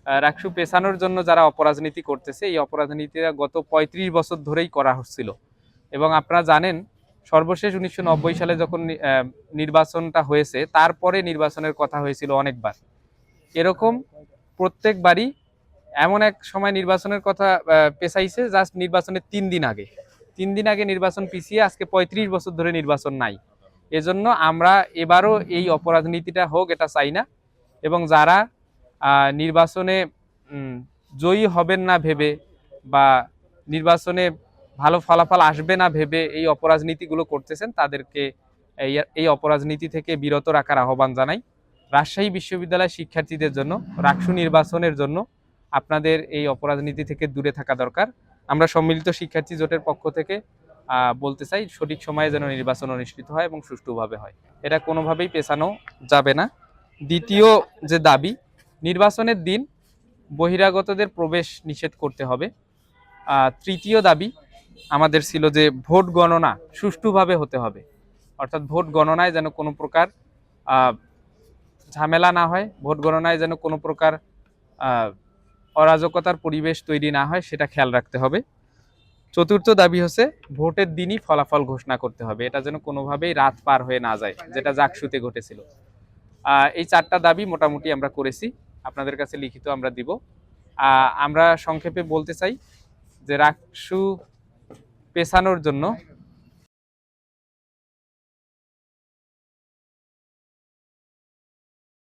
রাকসু পেছানোর জন্য যারা অপরাজনীতি করতেছে, এই অপরাজনীতিটা গত ৩৫ বছর ধরেই করা হচ্ছিল। এবং আপনারা জানেন সর্বশেষ ১৯৯০ সালে যখন নির্বাচনটা হয়েছে, তারপরে নির্বাচনের কথা হয়েছিল অনেকবার। এরকম প্রত্যেকবারই এমন এক সময় নির্বাচনের কথা পেছাইছে, জাস্ট নির্বাচনের ৩ দিন আগে নির্বাচন পিছিয়ে আজকে ৩৫ বছর ধরে নির্বাচন নাই। এজন্য আমরা এবারও এই অপরাজনীতিটা হোক এটা চাই না। এবং যারা নির্বাচনে জয়ী হবেন না ভেবে বা নির্বাচনে ভালো ফলাফল আসবে না ভেবে এই অপরাজনীতিগুলো করতেছেন, তাদেরকে এই অপরাজনীতি থেকে বিরত রাখার আহ্বান জানাই। রাজশাহী বিশ্ববিদ্যালয়ের শিক্ষার্থীদের জন্য রাকসু নির্বাচনের জন্য আপনাদের এই অপরাজনীতি থেকে দূরে থাকা দরকার। আমরা সম্মিলিত শিক্ষার্থী জোটের পক্ষ থেকে বলতে চাই, সঠিক সময়ে যেন নির্বাচন অনুষ্ঠিত হয় এবং সুষ্ঠুভাবে হয়। এটা কোনোভাবেই পেছানো যাবে না। দ্বিতীয় যে দাবি, নির্বাচনের দিন বহিরাগতদের প্রবেশ নিষেধ করতে হবে। তৃতীয় দাবি আমাদের ছিল যে ভোট গণনা সুষ্ঠুভাবে হতে হবে, অর্থাৎ ভোট গণনায় যেন কোনো প্রকার ঝামেলা না হয়, ভোট গণনায় যেন কোনো প্রকার অরাজকতার পরিবেশ তৈরি না হয়, সেটা খেয়াল রাখতে হবে। চতুর্থ দাবি হচ্ছে ভোটের দিনই ফলাফল ঘোষণা করতে হবে, এটা যেন কোনোভাবেই রাত পার হয়ে না যায়, যেটা জাকসুতে ঘটেছিল। এই 4টা দাবি মোটামুটি আমরা করেছি, আপনাদের কাছে লিখিত আমরা দিব। আমরা সংক্ষেপে বলতে চাই যে রাকসু পেছানোর জন্য